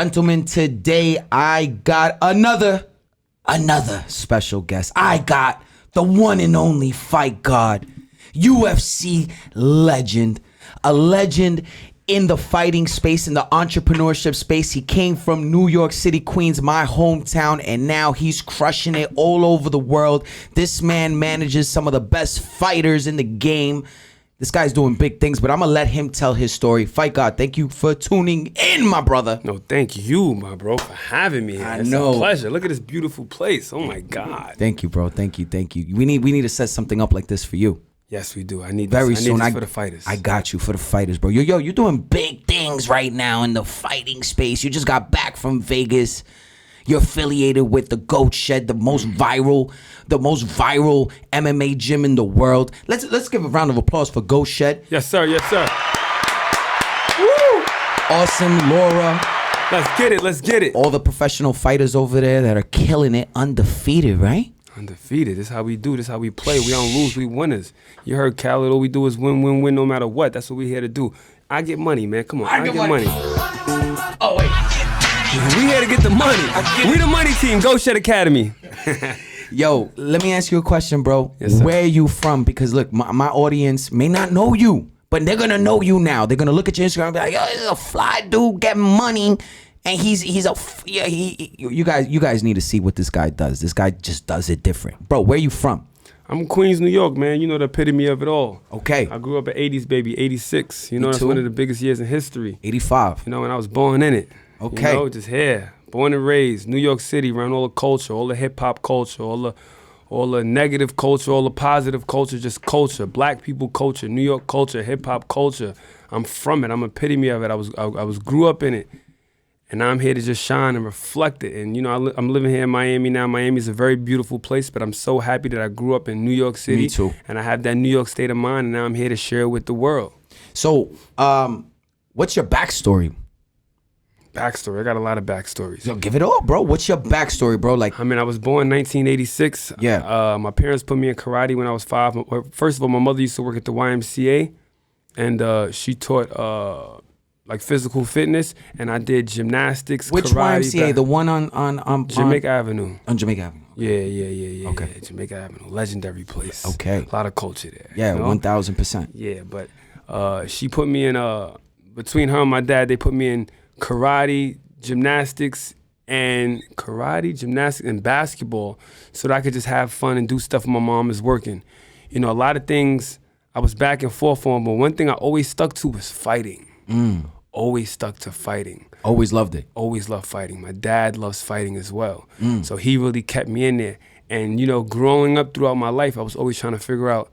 Gentlemen, today I got another special guest. I got the one and only Fight God, UFC legend, a legend in the fighting space, in the entrepreneurship space. He came from New York City, Queens, my hometown, and now he's crushing it all over the world. This man manages some of the best fighters in the game. This guy's doing big things, but I'm going to let him tell his story. Fight God, thank you for tuning in, my brother. No, thank you, my bro, for having me. I it's know. a pleasure. Look at this beautiful place. Oh, my God. Thank you, bro. Thank you. We need to set something up like this for you. Yes, we do. I need Very this. soon. I need this for the fighters. I got you for the fighters, bro. You're doing big things right now in the fighting space. You just got back from Vegas. You're affiliated with the Goat Shed, the most viral MMA gym in the world. Let's give a round of applause for Goat Shed. Yes, sir. Yes, sir. Woo! Awesome, Laura. Let's get it. Let's get it. All the professional fighters over there that are killing it, undefeated, right? Undefeated. This is how we do. This is how we play. We don't lose. We winners. You heard Khaled. All we do is win, win, win no matter what. That's what we here to do. I get money, man. Come on. I get money. Oh, wait. We here to get the money. We the money team. Go Shed Academy. Yo, let me ask you a question, bro. Yes, sir. Where are you from? Because look, my audience may not know you, but they're gonna know you now. They're gonna look at your Instagram and be like, yo, this is a fly dude getting money. And you guys need to see what this guy does. This guy just does it different. Bro, where you from? I'm Queens, New York, man. You know the epitome of it all. Okay. I grew up at 80s, baby. 86. You know, Me that's too. one of the biggest years in history. 85. You know, and I was born in it. Okay. You know, just here. Born and raised. New York City, around all the culture, all the hip-hop culture, all the negative culture, all the positive culture, just culture. Black people culture, New York culture, hip-hop culture. I'm from it. I'm epitome of it. I was grew up in it. And now I'm here to just shine and reflect it. And, you know, I'm living here in Miami now. Miami's a very beautiful place, but I'm so happy that I grew up in New York City. Me too. And I have that New York state of mind, and now I'm here to share it with the world. So, what's your backstory? Backstory. I got a lot of backstories. Yo, give it all, bro. What's your backstory, bro? Like, I mean, I was born in 1986. Yeah. My parents put me in karate when I was 5. First of all, my mother used to work at the YMCA, and she taught like physical fitness, and I did gymnastics, which karate. YMCA? The one on Jamaica Avenue. On Jamaica Avenue. Yeah. Okay. Yeah, Jamaica Avenue, legendary place. Okay. A lot of culture there. Yeah, you know? 1000%. Yeah, but she put me in between her and my dad, they put me in karate, gymnastics, and basketball, so that I could just have fun and do stuff when my mom is working. You know, a lot of things I was back and forth on, but one thing I always stuck to was fighting. Always stuck to fighting. Always loved it. Always loved fighting. My dad loves fighting as well. So he really kept me in there. And, you know, growing up throughout my life, I was always trying to figure out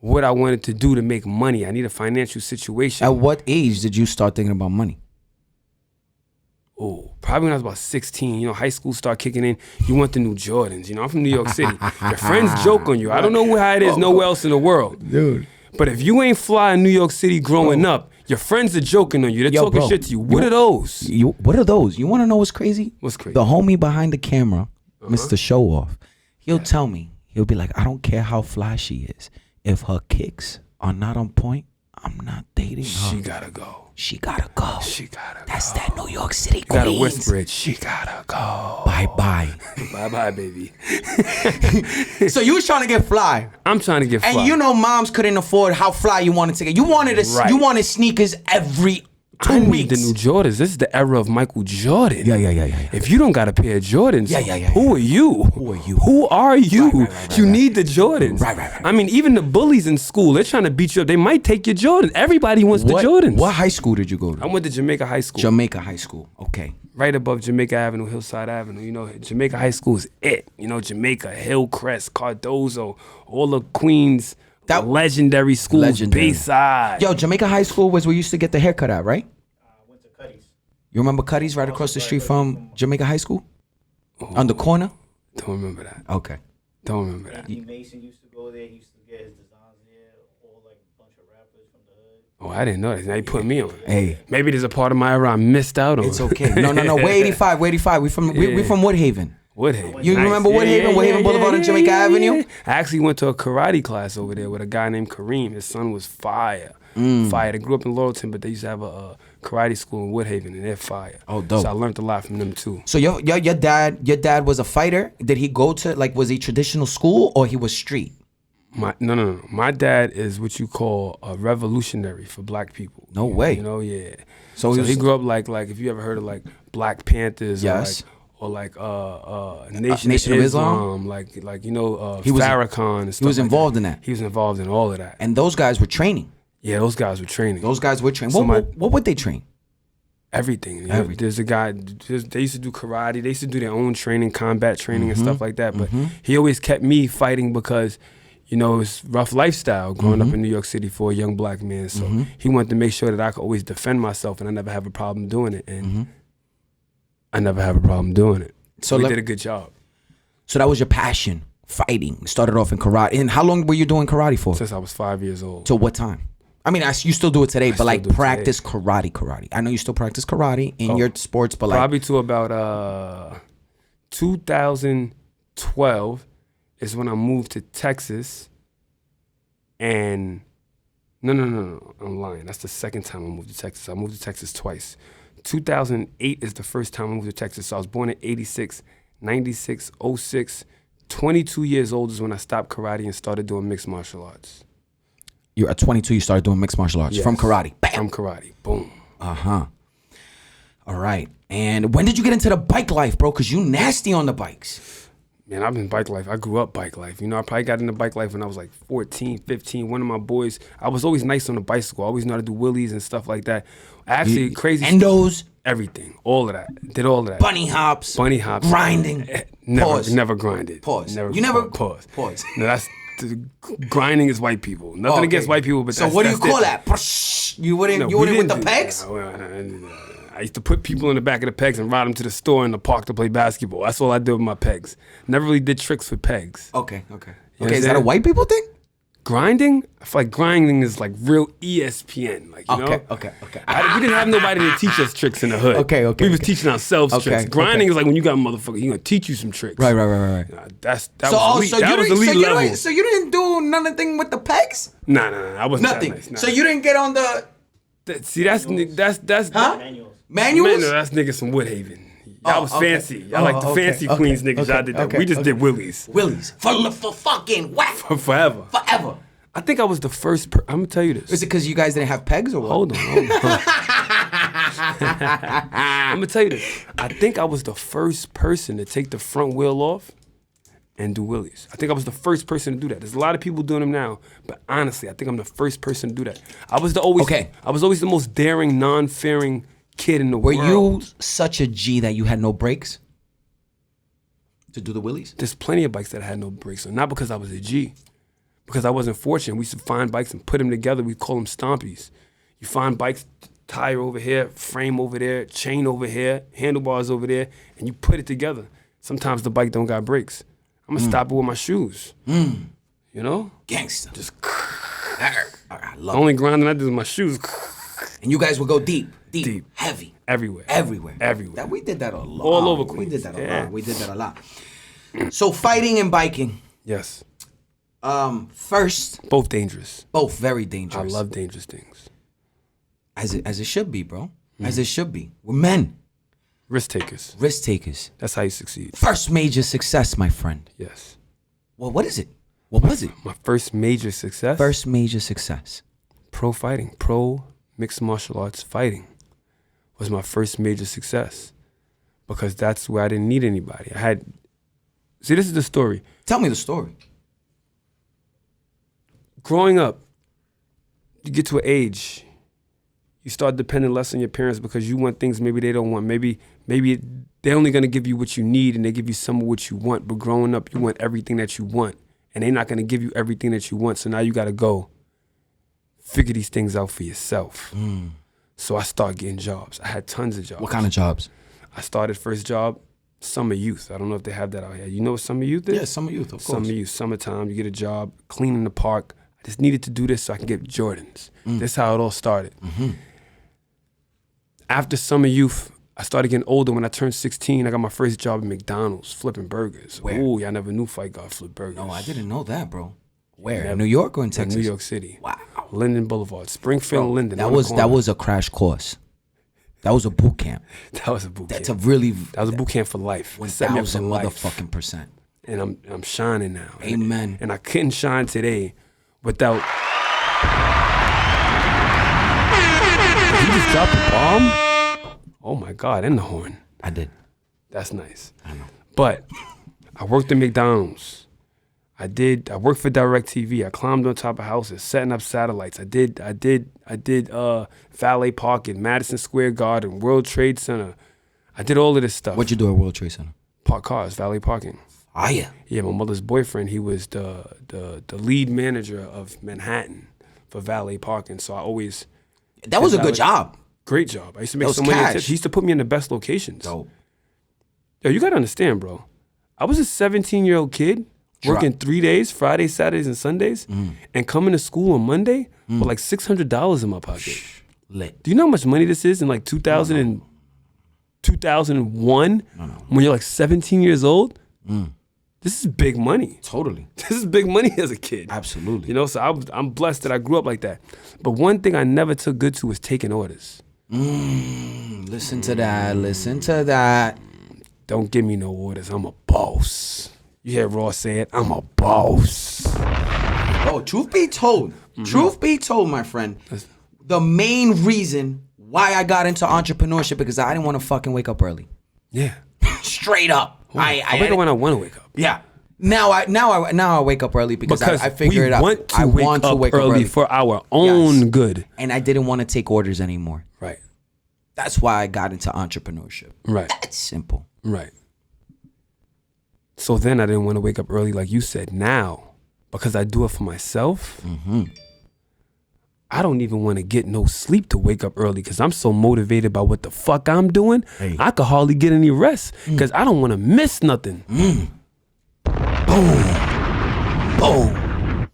what I wanted to do to make money. I need a financial situation. At what age did you start thinking about money? Oh, probably when I was about 16. You know, high school start kicking in. You want the new Jordans. You know, I'm from New York City. Your friends joke on you. I don't know how it is nowhere else in the world. Dude. But if you ain't fly in New York City growing up, your friends are joking on you. They're talking shit to you. What are those? What are those? You want to know what's crazy? What's crazy? The homie behind the camera, Mr. Show Off, he'll tell me, he'll be like, I don't care how fly she is. If her kicks are not on point, I'm not dating her. She gotta go. She gotta go. She gotta go. That's that New York City You gotta Queens. whisper it. She gotta go. Bye-bye. Bye-bye, baby. So you was trying to get fly. I'm trying to get fly. And you know moms couldn't afford how fly you wanted to get. You wanted Right. you wanted sneakers every 2 I need weeks. the new Jordans. This is the era of Michael Jordan. Yeah. If you don't got a pair of Jordans, Yeah. who are you? Who are you? Who are you? Right, You need the Jordans. Right. I mean, even the bullies in school, they're trying to beat you up. They might take your Jordans. Everybody wants the Jordans. What high school did you go to? I went to Jamaica High School. Jamaica High School. Okay. Right above Jamaica Avenue, Hillside Avenue. You know, Jamaica High School is it. You know, Jamaica, Hillcrest, Cardozo, all the Queens, That legendary schools, Bayside. Yo, Jamaica High School was where you used to get the haircut at, right? Went to Cuddy's. You remember Cuddy's right across the street from Jamaica High School? On the corner? Don't remember that. Okay. Don't remember that. Anthony Mason used to go there. He used to get his designs there. All like a bunch of rappers from the hood. Oh, I didn't know that. Now you put me on. Hey. Maybe there's a part of my era I missed out on. It's okay. No. We're 85. We're 85. We from Woodhaven. Woodhaven. You remember Woodhaven? Woodhaven Boulevard on Jamaica Avenue? I actually went to a karate class over there with a guy named Kareem. His son was fire. Fire. They grew up in Laurelton, but they used to have a karate school in Woodhaven, and they're fire. Oh, dope. So I learned a lot from them too. So your dad was a fighter. Did he go to was he traditional school or he was street? No. My dad is what you call a revolutionary for black people. No way. You know, yeah. So he grew up like if you ever heard of like Black Panthers, yes, or Nation of Islam, like you know, Farrakhan and stuff. He was involved in that. He was involved in all of that. And those guys were training. Yeah, those guys were training. So what would they train? Everything. Yeah. Everything. There's a guy. They used to do karate. They used to do their own training, combat training, and stuff like that. But he always kept me fighting because, you know, it was rough lifestyle growing up in New York City for a young black man. So he wanted to make sure that I could always defend myself, and I never have a problem doing it. And I never have a problem doing it. So he did a good job. So that was your passion, fighting. Started off in karate. And how long were you doing karate for? Since I was 5 years old. Till what time? I mean, you still do it today, but like practice karate. I know you still practice karate in your sports, but like probably to about 2012 is when I moved to Texas. And no, I'm lying. That's the second time I moved to Texas. I moved to Texas twice. 2008 is the first time I moved to Texas. So I was born in 86, 96, 06. 22 years old is when I stopped karate and started doing mixed martial arts. You're at 22, you started doing mixed martial arts. Yes. From karate. Bam. From karate. Boom. Uh-huh. All right. And when did you get into the bike life, bro? Because you nasty on the bikes. Man, I've been bike life. I grew up bike life. You know, I probably got into bike life when I was like 14, 15. One of my boys, I was always nice on the bicycle. I always know how to do wheelies and stuff like that. Actually, crazy. Endos. Everything. All of that. Did all of that. Bunny hops. Grinding. Never grinded. Pause. Pause. No, that's... grinding is white people. Nothing against white people, but so what do you call that? You wouldn't with the pegs? I used to put people in the back of the pegs and ride them to the store in the park to play basketball. That's all I did with my pegs. Never really did tricks with pegs. Okay. Is that a white people thing? Grinding? I feel like grinding is like real ESPN. Like, you know? Okay. We didn't have nobody to teach us tricks in the hood. Okay. We was teaching ourselves tricks. Grinding is like when you got a motherfucker, he gonna teach you some tricks. Right. That was elite level. So you didn't do nothing with the pegs? Nah. I wasn't nothing. That nice. Nah. So you didn't get on the... See, that's huh? Manuals? No, that's niggas from Woodhaven. Y'all was fancy. Y'all like the fancy Queens niggas. Y'all did that. We just did Willies. For fucking whack. Forever. I think I was the first I'm gonna tell you this. Is it because you guys didn't have pegs or what? Hold on. I'm gonna tell you this. I think I was the first person to take the front wheel off and do wheelies. I think I was the first person to do that. There's a lot of people doing them now, but honestly, I think I'm the first person to do that. I was always the most daring, non-fearing kid in the world. Were you such a G that you had no brakes to do the wheelies? There's plenty of bikes that had no brakes on. Not because I was a G, because I wasn't fortunate. We used to find bikes and put them together. We call them stompies. You find bikes, tire over here, frame over there, chain over here, handlebars over there, and you put it together. Sometimes the bike don't got brakes. I'm gonna stop it with my shoes. You know? Gangster. Just I love the only grinding I do is my shoes. And you guys would go deep, heavy. Everywhere. We did that a lot. All over Queens. We did that a lot. So fighting and biking. Yes. First. Both dangerous. Both very dangerous. I love dangerous things. As it should be, bro. As it should be. We're men. Risk takers. That's how you succeed. First major success, my friend. Yes. Well, what is it? What was it? My first major success? First major success. Pro fighting. Pro mixed martial arts fighting was my first major success. Because that's where I didn't need anybody. See, this is the story. Tell me the story. Growing up, you get to an age, you start depending less on your parents because you want things maybe they don't want. Maybe they're only going to give you what you need and they give you some of what you want. But growing up, you want everything that you want. And they're not going to give you everything that you want. So now you got to go figure these things out for yourself. So I started getting jobs. I had tons of jobs. What kind of jobs? I started first job, summer youth. I don't know if they have that out here. You know what summer youth is? Yeah, summer youth, of course. Summer youth, summertime, you get a job, cleaning the park. I just needed to do this so I can get Jordans. That's how it all started. After summer youth, I started getting older. When I turned 16, I got my first job at McDonald's, flipping burgers. Where? Ooh, y'all never knew FIGHTGOD flipped burgers. No, I didn't know that, bro. Where? In New York or in Texas? New York City. Wow. Linden Boulevard, Springfield, Linden. That was a crash course. That was a boot camp. That was a boot camp. That's a really. That was a boot camp for life. It set me up for 1,000 life. motherfucking percent. And I'm shining now. Amen. And I couldn't shine today without. Did you just drop a bomb? Oh my God! And the horn. I did. That's nice. I know. But I worked at McDonald's. I worked for DirecTV. I climbed on top of houses, setting up satellites. I did valet parking, Madison Square Garden, World Trade Center. I did all of this stuff. What'd you do at World Trade Center? Park cars, valet parking. Ah, yeah. Yeah, my mother's boyfriend, he was the lead manager of Manhattan for valet parking. So I always That was a good job. Great job. I used to make That was so many cash. tips. He used to put me in the best locations. Dope. Yo, you gotta understand, bro. I was a 17-year-old kid working 3 days, Fridays, Saturdays, and Sundays, and coming to school on Monday with like $600 in my pocket. Lit. Do you know how much money this is in like 2000 and 2001 when you're like 17 years old? This is big money. Totally. This is big money as a kid. Absolutely. You know, so I'm blessed that I grew up like that. But one thing I never took good to was taking orders. Listen to that. Listen to that. Don't give me no orders. I'm a boss. You hear Ross say it? I'm a boss. Oh, truth be told, my friend, the main reason why I got into entrepreneurship because I didn't want to fucking wake up early. Yeah. Straight up. I wake up when I want to wake up. Yeah. Now I wake up early because I figure it out. I want to wake up early for our own good. And I didn't want to take orders anymore. Right. That's why I got into entrepreneurship. Right. That's simple. Right. So then I didn't want to wake up early like you said. Now, because I do it for myself, I don't even want to get no sleep to wake up early because I'm so motivated by what the fuck I'm doing. Hey. I could hardly get any rest because I don't want to miss nothing. Boom. Boom.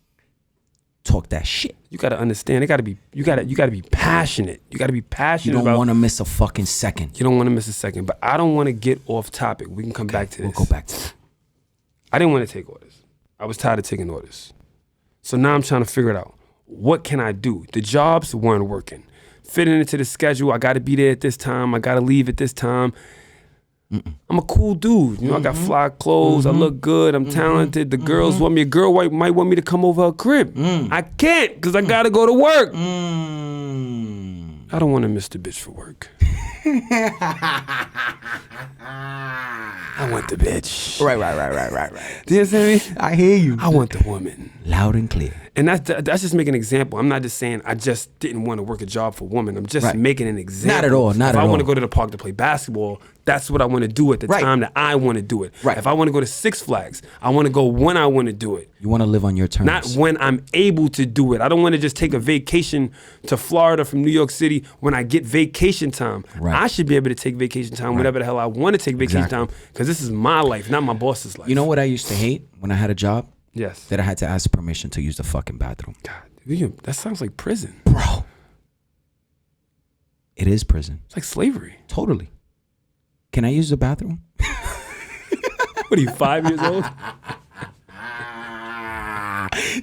Talk that shit. You gotta understand. You gotta be passionate. You gotta be passionate. You don't want to miss a fucking second. You don't want to miss a second. But I don't want to get off topic. We can come back to this. We'll go back to that. I didn't want to take orders. I was tired of taking orders. So now I'm trying to figure it out. What can I do? The jobs weren't working. Fitting into the schedule, I got to be there at this time. I got to leave at this time. I'm a cool dude. You know, I got fly clothes. I look good. I'm talented. The girls want me. A girl might want me to come over her crib. I can't because I got to go to work. I don't want to miss the bitch for work. I want the bitch. Right. Do you understand me? I hear you. I want the woman. Loud and clear. And that's just making an example. I'm not just saying I just didn't want to work a job for a woman. I'm just making an example. Not at all. Not if at all. I want to go to the park to play basketball, that's what I want to do at the time that I want to do it. Right. If I want to go to Six Flags, I want to go when I want to do it. You want to live on your terms. Not when I'm able to do it. I don't want to just take a vacation to Florida from New York City when I get vacation time. Right. I should be able to take vacation time whenever the hell I want to take vacation time because this is my life, not my boss's life. You know what I used to hate when I had a job? Yes. That I had to ask permission to use the fucking bathroom. God, that sounds like prison. Bro. It is prison. It's like slavery. Totally. Can I use the bathroom? What are you, 5 years old?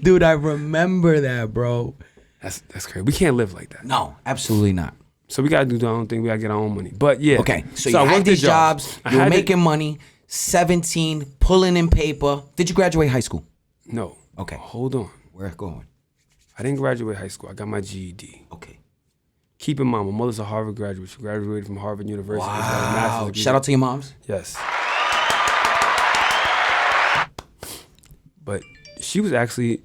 Dude, I remember that, bro. That's crazy. We can't live like that. No, absolutely not. So we gotta do our own thing. We gotta get our own money. But yeah. Okay, so you I had worked these the jobs. You were making money. 17, pulling in paper. Did you graduate high school? No. Okay. Hold on. Where it going? I didn't graduate high school. I got my GED. Okay. Keep in mind, my mother's a Harvard graduate. She graduated from Harvard University. Wow. Shout out to your moms. Yes. But she was actually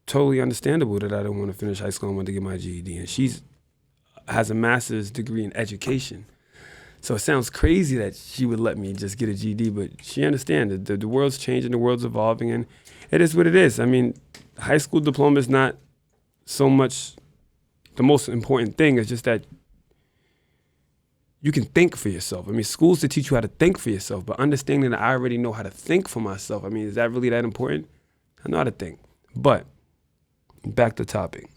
totally understandable that I didn't want to finish high school and wanted to get my GED. And she's has a master's degree in education. So it sounds crazy that she would let me just get a GED, but she understands that the world's changing, the world's evolving, and it is what it is. I mean, high school diploma is not so much the most important thing. It's just that you can think for yourself. I mean, school's to teach you how to think for yourself, but understanding that I already know how to think for myself, I mean, is that really that important? I know how to think. But back to topic.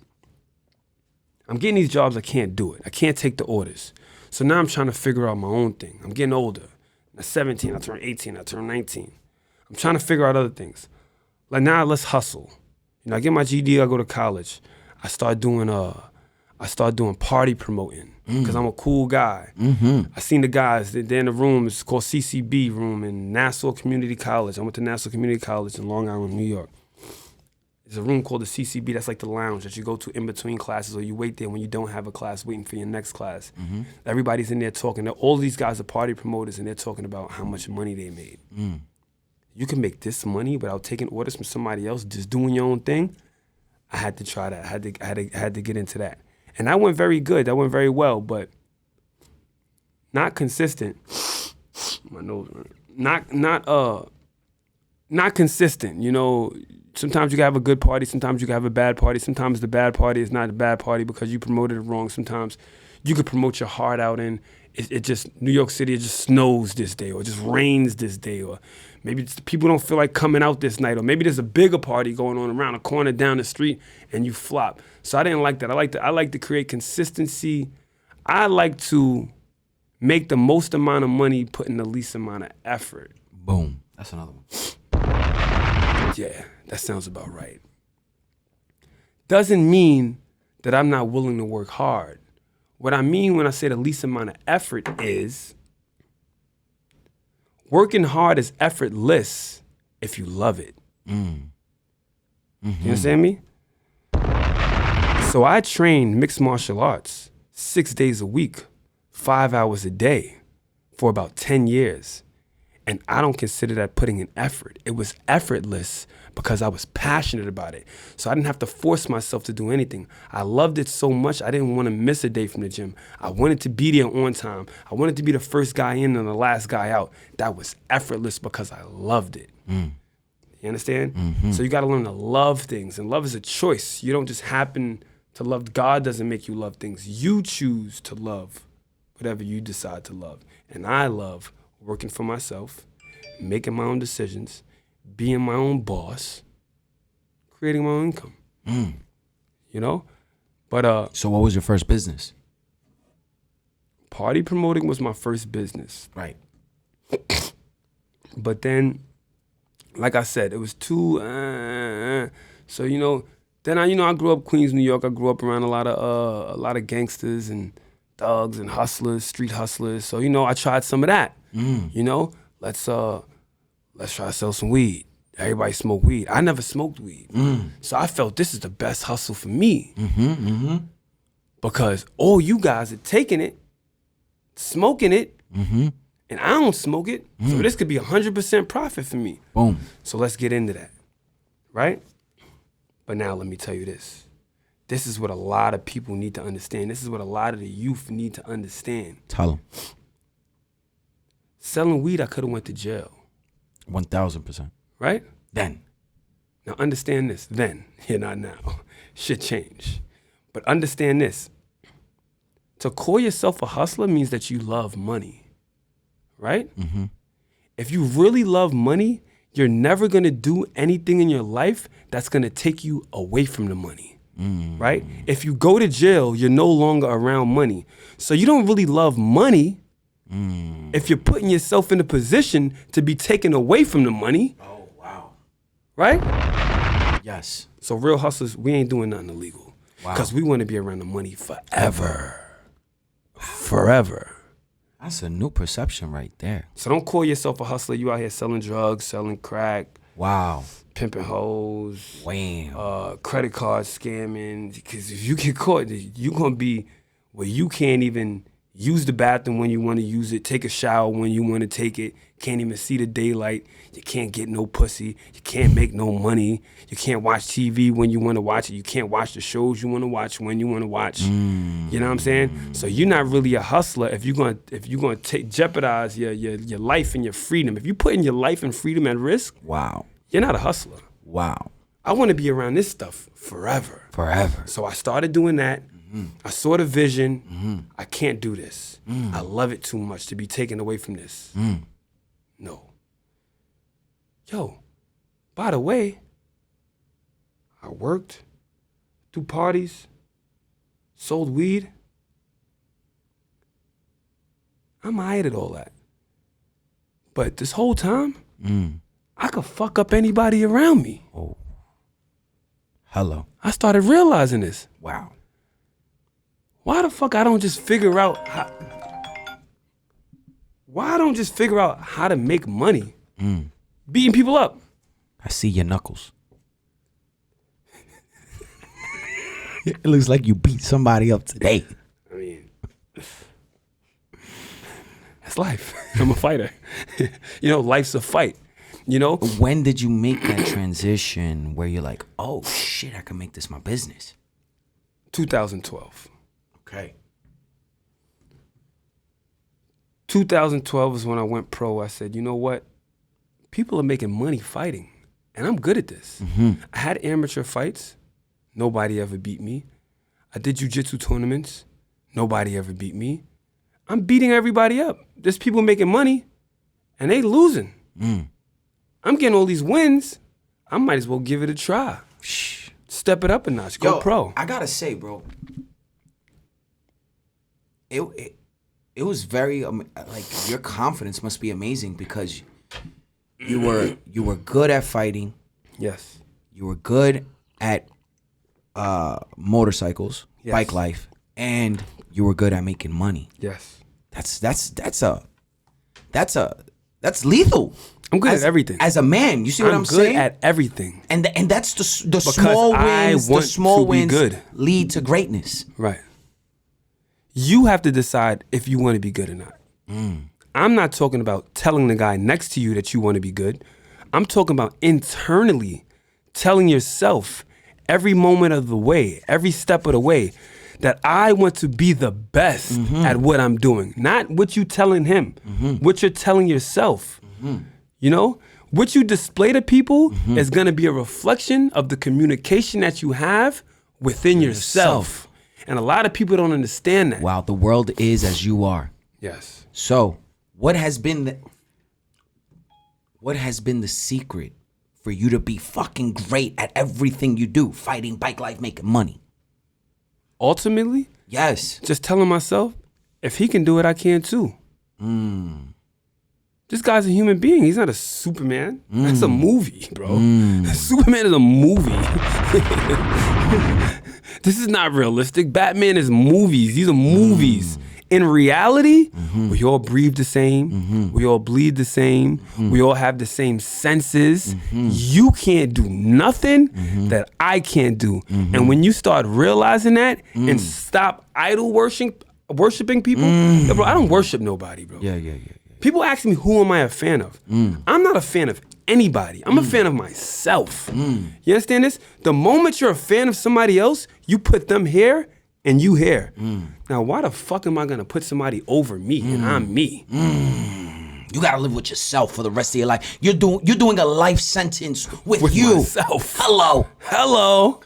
I'm getting these jobs, I can't do it. I can't take the orders. So now I'm trying to figure out my own thing. I'm getting older. At 17, I turn 18, I turn 19. I'm trying to figure out other things. Like now, let's hustle. You know, I get my GED, I go to college. I start doing I started doing party promoting because I'm a cool guy. Mm-hmm. I seen the guys, they're in the room, it's called CCB room in Nassau Community College. I went to Nassau Community College in Long Island, New York. There's a room called the CCB, that's like the lounge that you go to in between classes, or you wait there when you don't have a class, waiting for your next class. Mm-hmm. Everybody's in there talking. All these guys are party promoters, and they're talking about how much money they made. You can make this money without taking orders from somebody else, just doing your own thing. I had to try that. I had to get into that. And that went very good. That went very well, but not consistent. My nose, not consistent. You know, sometimes you can have a good party. Sometimes you can have a bad party. Sometimes the bad party is not a bad party because you promoted it wrong. Sometimes you could promote your heart out and it just, New York City, it just snows this day or it just rains this day, or maybe it's, people don't feel like coming out this night, or maybe there's a bigger party going on around a corner down the street and you flop. So I didn't like that. I like to create consistency. I like to make the most amount of money, putting the least amount of effort. Boom. That's another one. Yeah, that sounds about right. Doesn't mean that I'm not willing to work hard. What I mean when I say the least amount of effort is working hard is effortless if you love it. Mm-hmm. You understand me? So I trained mixed martial arts 6 days a week, 5 hours a day for about 10 years. And I don't consider that putting in effort. It was effortless because I was passionate about it. So I didn't have to force myself to do anything. I loved it so much, I didn't want to miss a day from the gym. I wanted to be there on time. I wanted to be the first guy in and the last guy out. That was effortless because I loved it. You understand? Mm-hmm. So you got to learn to love things. And love is a choice. You don't just happen to love. God doesn't make you love things. You choose to love whatever you decide to love. And I love working for myself, making my own decisions, being my own boss, creating my own income. You know? But So what was your first business? party promoting was my first business. Right. But then, like I said, it was too so then I grew up Queens, New York. I grew up around a lot of gangsters and thugs and hustlers, street hustlers. So I tried some of that. Let's try to sell some weed. Everybody smoke weed. I never smoked weed. So I felt this is the best hustle for me. Because all you guys are taking it, smoking it, and I don't smoke it. So this could be 100% profit for me. Boom. So let's get into that, right? But now let me tell you this. This is what a lot of people need to understand. This is what a lot of the youth need to understand. Tell them. Selling weed, I could have went to jail. 1,000%. Right? Then. Now understand this. Then, not now. Shit changed. But understand this. To call yourself a hustler means that you love money. Right? If you really love money, you're never going to do anything in your life that's going to take you away from the money. Right? If you go to jail, you're no longer around money. So you don't really love money if you're putting yourself in a position to be taken away from the money. Oh, wow. Right? Yes. So real hustlers, we ain't doing nothing illegal. Wow. Because we want to be around the money forever. Forever. That's a new perception right there. So don't call yourself a hustler. You out here selling drugs, selling crack, Wow. pimping hoes, Wham. credit card scamming. Because if you get caught, you're going to be where you can't even use the bathroom when you want to use it, take a shower when you want to take it, can't even see the daylight, you can't get no pussy, you can't make no money, you can't watch TV when you want to watch it, you can't watch the shows you want to watch when you want to watch. You know what I'm saying? So you're not really a hustler if you're going to jeopardize your life and your freedom. If you're putting your life and freedom at risk, Wow. you're not a hustler. Wow. I want to be around this stuff forever. Forever. So I started doing that. I saw the vision. I can't do this. I love it too much to be taken away from this. No. Yo, by the way, I worked, threw parties, sold weed. I'm alright at all that. But this whole time, I could fuck up anybody around me. Oh. Hello. I started realizing this. Wow. Why the fuck I don't just figure out how? Why I don't just figure out how to make money beating people up? I see your knuckles. It looks like you beat somebody up today. I mean, that's life. I'm a fighter. You know, life's a fight. You know? When did you make that transition where you're like, oh shit, I can make this my business? 2012. Okay. 2012 is when I went pro. I said, you know what? People are making money fighting, and I'm good at this. I had amateur fights. Nobody ever beat me. I did jiu-jitsu tournaments. Nobody ever beat me. I'm beating everybody up. There's people making money, and they losing. I'm getting all these wins. I might as well give it a try. Step it up a notch. Go pro. I gotta say, bro, it was very like your confidence must be amazing because you were good at fighting. Yes. You were good at motorcycles, Yes. bike life, and you were good at making money. Yes. That's lethal. I'm good at everything. As a man, you see what I'm saying? I'm good at everything. And that's the small wins. The small wins good. lead to greatness. Right. You have to decide if you want to be good or not. I'm not talking about telling the guy next to you that you want to be good. I'm talking about internally telling yourself every moment of the way, every step of the way, that I want to be the best at what I'm doing. Not what you telling him, what you're telling yourself. You know, what you display to people is going to be a reflection of the communication that you have within yourself. And a lot of people don't understand that. Wow, the world is as you are. Yes. So, what has been the secret for you to be fucking great at everything you do? Fighting, bike life, making money. Ultimately, Yes. just telling myself, if he can do it, I can too. This guy's a human being. He's not a Superman. That's a movie, bro. Superman is a movie. This is not realistic. Batman is movies. These are movies. In reality, we all breathe the same. We all bleed the same. We all have the same senses. You can't do nothing that I can't do. And when you start realizing that and stop idol worshiping people, yo, bro, I don't worship nobody, bro. Yeah. People ask me, who am I a fan of? I'm not a fan of anybody. I'm a fan of myself. You understand this? The moment you're a fan of somebody else, you put them here and you here. Now, why the fuck am I gonna put somebody over me and I'm me? You gotta live with yourself for the rest of your life. You're doing a life sentence with you. Myself. Hello.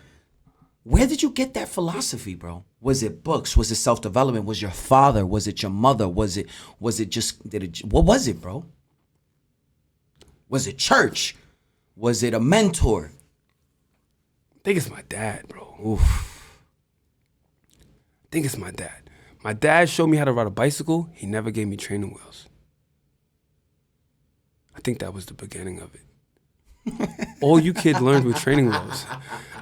Where did you get that philosophy, bro? Was it books? Was it self-development? Was your father? Was it your mother? Was it just what was it, bro? Was it church? Was it a mentor? I think it's my dad, bro. Oof. I think it's my dad. My dad showed me how to ride a bicycle. He never gave me training wheels. I think that was the beginning of it. All you kids learned with training wheels.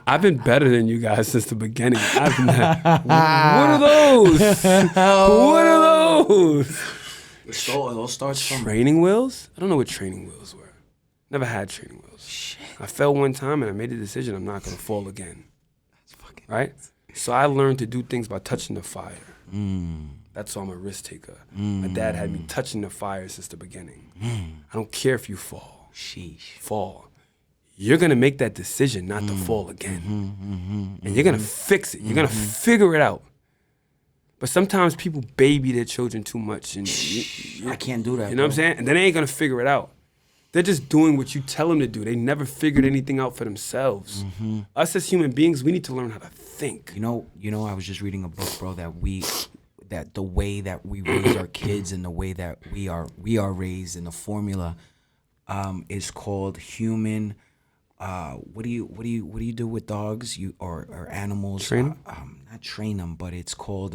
I've been better than you guys since the beginning. What are those? What are those? It all starts from Training wheels? I don't know what training wheels were. Never had training wheels. shit. I fell one time and I made a decision I'm not gonna fall again. Right? So I learned to do things by touching the fire. That's why I'm a risk taker. My dad had me touching the fire since the beginning. I don't care if you fall. Sheesh. Fall. You're gonna make that decision not to fall again. And you're gonna fix it. You're gonna figure it out. But sometimes people baby their children too much. And I can't do that. you know what I'm saying? And then they ain't gonna figure it out. They're just doing what you tell them to do. They never figured anything out for themselves. Us as human beings, we need to learn how to think. You know, I was just reading a book, bro, that the way that we raise our kids and the way that we are raised, and the formula is called human. What do you do with dogs? Or animals? Train 'em? Not train them, but it's called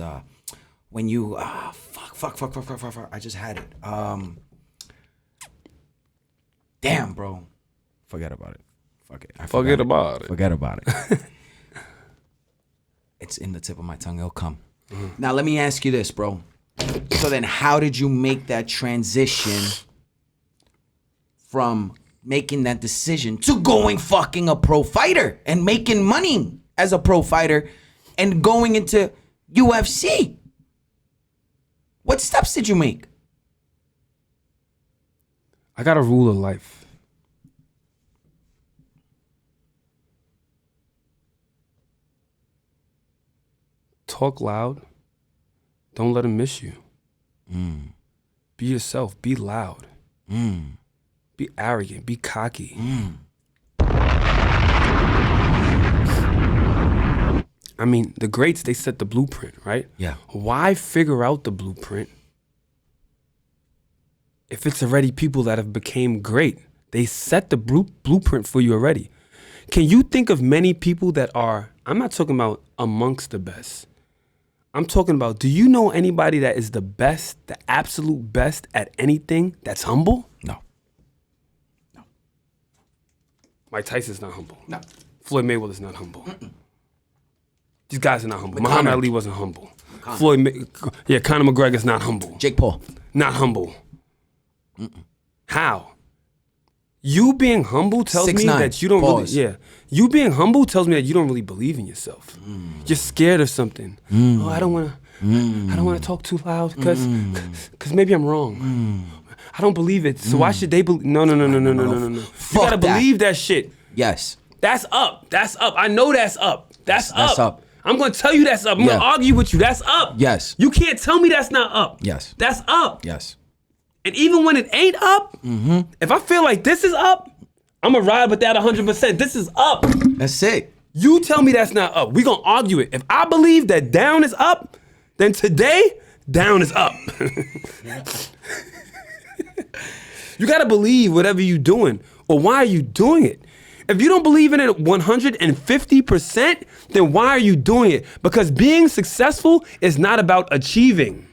when you fuck. I just had it. Damn, bro. Forget about it. Fuck it. Forget about it. Forget about it. It's in the tip of my tongue. It'll come. Now let me ask you this, bro. So then how did you make that transition from making that decision to going fucking a pro fighter and making money as a pro fighter and going into UFC? What steps did you make? I got a rule of life. Talk loud. Don't let them miss you. Be yourself. Be loud. Be arrogant. Be cocky. I mean, the greats, they set the blueprint, right? Yeah. Why figure out the blueprint if it's already people that have became great? They set the blueprint for you already. Can you think of many people that are, I'm not talking about amongst the best. I'm talking about, do you know anybody that is the best, the absolute best at anything that's humble? No. Mike Tyson's not humble. No. Floyd Mayweather's not humble. These guys are not humble. Conor. Muhammad Ali wasn't humble. Conor McGregor's not humble. Jake Paul. Not humble. How? You being humble tells 6'9". me that you don't Pause. really, you being humble tells me that you don't really believe in yourself. You're scared of something. Oh, I don't want to talk too loud because maybe I'm wrong. I don't believe it. So why should they believe? No. You Fuck gotta that. believe that shit. Yes. That's up. That's up. I know that's up. That's up. I'm gonna tell you that's up. I'm gonna argue with you. That's up. Yes. You can't tell me that's not up. Yes. That's up. Yes. And even when it ain't up, if I feel like this is up, I'm gonna ride with that 100%. This is up. That's it. You tell me that's not up. We gonna argue it. If I believe that down is up, then today, down is up. You gotta believe whatever you're doing, or why are you doing it? If you don't believe in it 150%, then why are you doing it? Because being successful is not about achieving.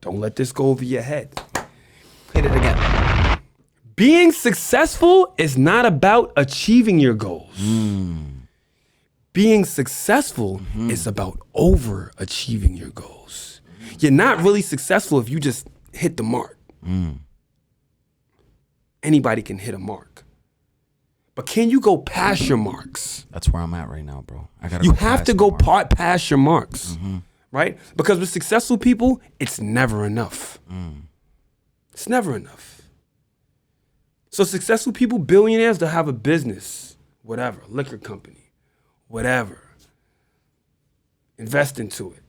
Don't let this go over your head. Hit it again. Being successful is not about achieving your goals. Being successful is about overachieving your goals. You're not really successful if you just hit the mark. Anybody can hit a mark. But can you go past your marks? That's where I'm at right now, bro. I gotta. You have to go past your marks, right? Because with successful people, it's never enough. It's never enough. So successful people, billionaires, they'll have a business, whatever, liquor company, whatever. Invest into it.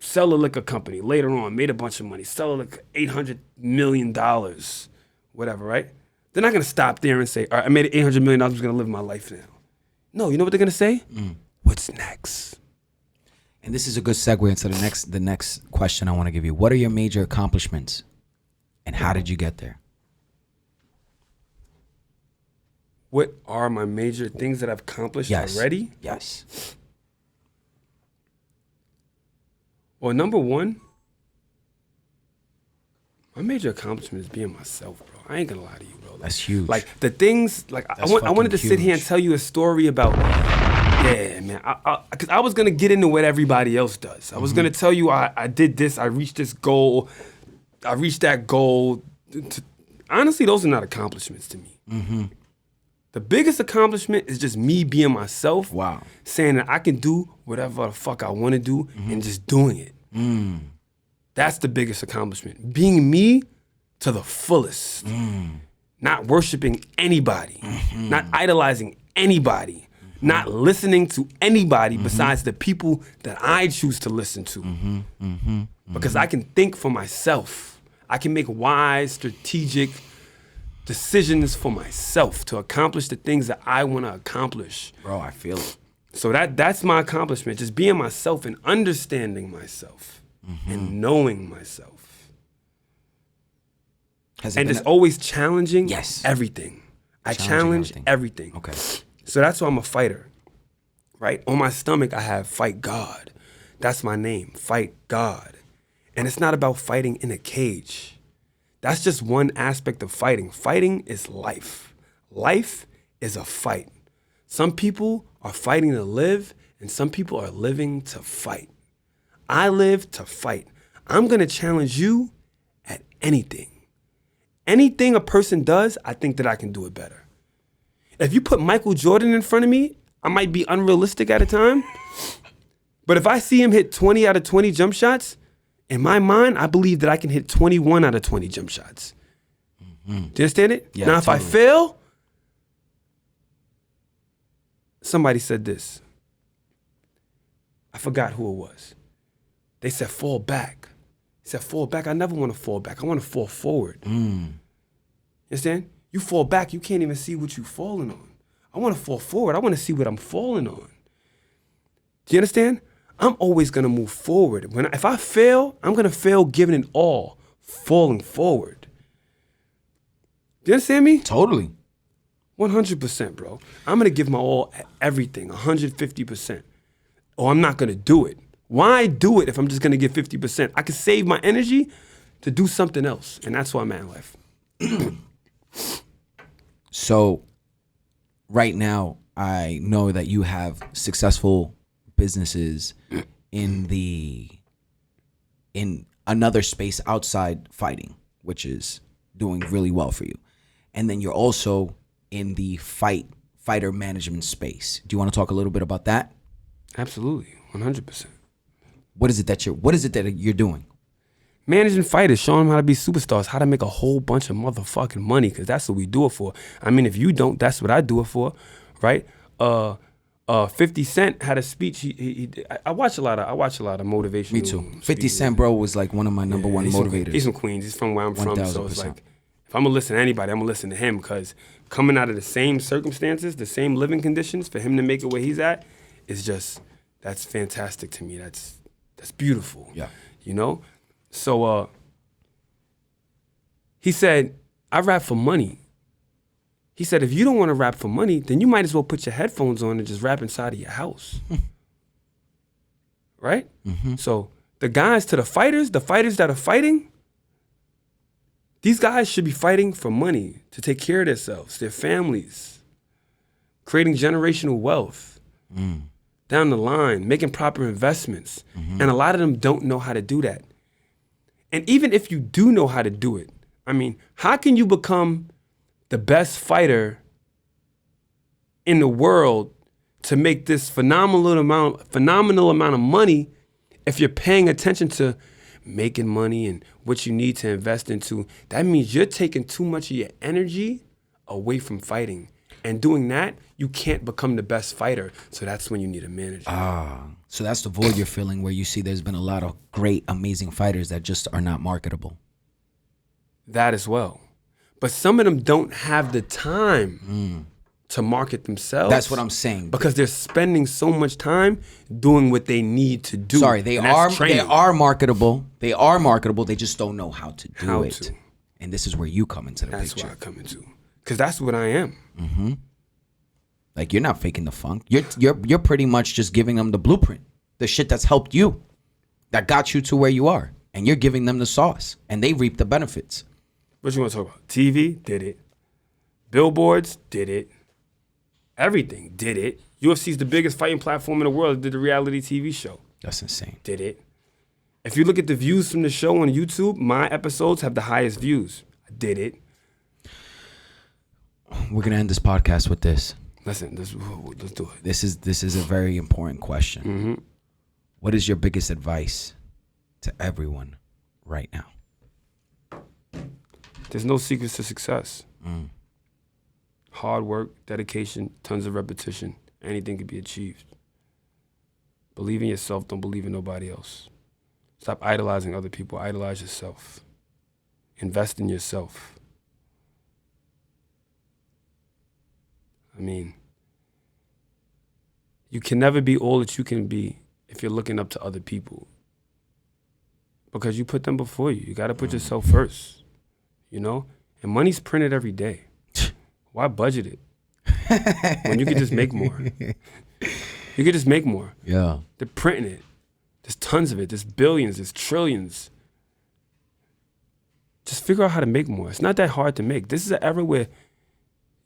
Sell a liquor company later on, made a bunch of money, sell a liquor, $800 million, whatever, right? They're not gonna stop there and say, all right, I made $800 million, I'm just gonna live my life now. No, you know what they're gonna say? What's next? And this is a good segue into the next question I want to give you. What are your major accomplishments, and how did you get there? What are my major things that I've accomplished already? Yes. Well, number one, my major accomplishment is being myself, bro. I ain't gonna lie to you, bro. That's huge. Like the things, like I wanted to sit here and tell you a story about, yeah, man. Because I was gonna get into what everybody else does. I was gonna tell you I did this, I reached this goal, I reached that goal. Honestly, those are not accomplishments to me. The biggest accomplishment is just me being myself. Wow. Saying that I can do whatever the fuck I want to do and just doing it. That's the biggest accomplishment. Being me to the fullest. Not worshiping anybody. Not idolizing anybody. Not listening to anybody besides the people that I choose to listen to. Because I can think for myself. I can make wise, strategic decisions for myself to accomplish the things that I want to accomplish. Bro, I feel it. So that's my accomplishment, just being myself and understanding myself and knowing myself. And just always challenging everything. I challenge everything. Okay. So that's why I'm a fighter, right? On my stomach, I have Fight God. That's my name, Fight God. And it's not about fighting in a cage. That's just one aspect of fighting. Fighting is life. Life is a fight. Some people are fighting to live, and some people are living to fight. I live to fight. I'm going to challenge you at anything. Anything a person does, I think that I can do it better. If you put Michael Jordan in front of me, I might be unrealistic at a time. But if I see him hit 20 out of 20 jump shots, in my mind, I believe that I can hit 21 out of 20 jump shots. Do you understand it? Yeah, now, if I totally. fail, somebody said this. I forgot who it was. They said, fall back. He said, fall back. I never want to fall back. I want to fall forward. You understand? You fall back, you can't even see what you're falling on. I want to fall forward. I want to see what I'm falling on. Do you understand? I'm always going to move forward. If I fail, I'm going to fail giving it all, falling forward. Do you understand me? Totally. 100%, bro. I'm going to give my all at everything, 150%. Or I'm not going to do it. Why do it if I'm just going to give 50%? I can save my energy to do something else. And that's why I'm at in life. So right now, I know that you have successful businesses in another space outside fighting, which is doing really well for you. And then you're also in the fighter management space. Do you want to talk a little bit about that? Absolutely, 100%. What is it that you're doing? Managing fighters, showing them how to be superstars, how to make a whole bunch of motherfucking money, because that's what we do it for. I mean, if you don't, that's what I do it for, right? 50 Cent had a speech. I watch a lot of motivational. Me too. 50 speeches. Cent, bro, was like one of my number one motivators. He's from Queens. He's from where I'm from. So 1000%. it's like, if I'm gonna listen to anybody, I'm gonna listen to him, because coming out of the same circumstances, the same living conditions, for him to make it where he's at, is just, that's fantastic to me. That's beautiful. Yeah. You know? So he said, I rap for money. He said, if you don't want to rap for money, then you might as well put your headphones on and just rap inside of your house. Right? So the guys to the fighters that are fighting, these guys should be fighting for money, to take care of themselves, their families, creating generational wealth down the line, making proper investments. And a lot of them don't know how to do that. And even if you do know how to do it, I mean, how can you become the best fighter in the world to make this phenomenal amount of money if you're paying attention to making money and what you need to invest into? That means you're taking too much of your energy away from fighting. And doing that, you can't become the best fighter. So that's when you need a manager. So that's the void you're feeling, where you see there's been a lot of great, amazing fighters that just are not marketable. That as well. But some of them don't have the time to market themselves. That's what I'm saying. Because they're spending so much time doing what they need to do. Sorry, they And that's are training. marketable. They are marketable. They just don't know how to do How it. to. And this is where you come into the That's picture. what I come into. Because that's what I am. Like, you're not faking the funk. You're pretty much just giving them the blueprint, the shit that's helped you, that got you to where you are, and you're giving them the sauce, and they reap the benefits. What you want to talk about? TV, did it. Billboards, did it. Everything, did it. UFC is the biggest fighting platform in the world. It did a reality TV show. That's insane. Did it. If you look at the views from the show on YouTube, my episodes have the highest views. I did it. We're gonna end this podcast with this. Listen, let's do it. This is a very important question. What is your biggest advice to everyone right now? There's no secrets to success. Hard work, dedication, tons of repetition. Anything can be achieved. Believe in yourself. Don't believe in nobody else. Stop idolizing other people. Idolize yourself. Invest in yourself. I mean, you can never be all that you can be if you're looking up to other people, because you put them before you. You got to put yourself first, you know? And money's printed every day. Why budget it when you could just make more? You could just make more. Yeah. They're printing it. There's tons of it. There's billions. There's trillions. Just figure out how to make more. It's not that hard to make. This is an era where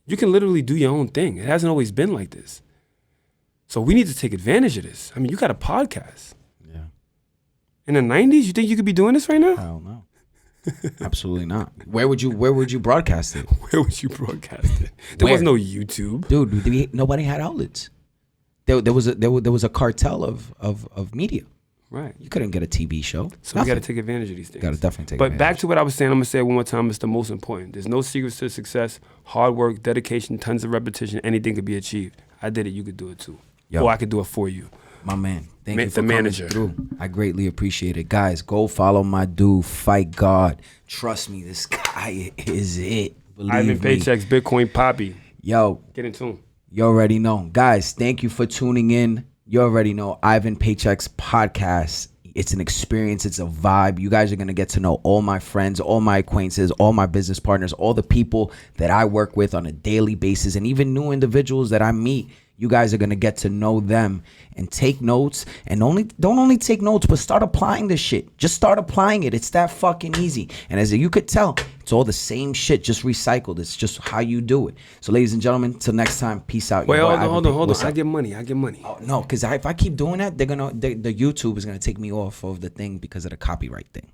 you can literally do your own thing. It hasn't always been like this. So we need to take advantage of this. I mean, you got a podcast. Yeah. In the 90s, you think you could be doing this right now? I don't know. Absolutely not. Where would you broadcast it? Where would you broadcast it? There was no YouTube. Dude, nobody had outlets. There was a cartel of media. Right. You couldn't get a TV show. So we got to take advantage of these things. Got to definitely take But advantage. back to what I was saying, I'm going to say it one more time. It's the most important. There's no secrets to success. Hard work, dedication, tons of repetition. Anything could be achieved. I did it. You could do it too. Yo. Or I could do it for you. My man, thank you for the coming manager. through. I greatly appreciate it. Guys, go follow my dude, Fight God. Trust me, this guy is it. Believe Ivan me. Paychecks, Bitcoin Poppy. Yo, Get in tune. you already know. Guys, thank you for tuning in. You already know Ivan Paychecks podcast. It's an experience. It's a vibe. You guys are going to get to know all my friends, all my acquaintances, all my business partners, all the people that I work with on a daily basis, and even new individuals that I meet. You guys are going to get to know them and take notes. And don't only take notes, but start applying this shit. Just start applying it. It's that fucking easy. And as you could tell, it's all the same shit, just recycled. It's just how you do it. So, ladies and gentlemen, till next time, peace out. Wait, Your boy, hold Ivan on. What's I up? get money. Oh, no, because if I keep doing that, the YouTube is gonna take me off of the thing because of the copyright thing.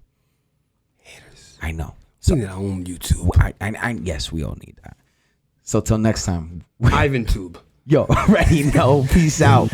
Haters. I know. We need our own YouTube. Yes, we all need that. So till next time, Ivan Tube. yo, already know. Peace out.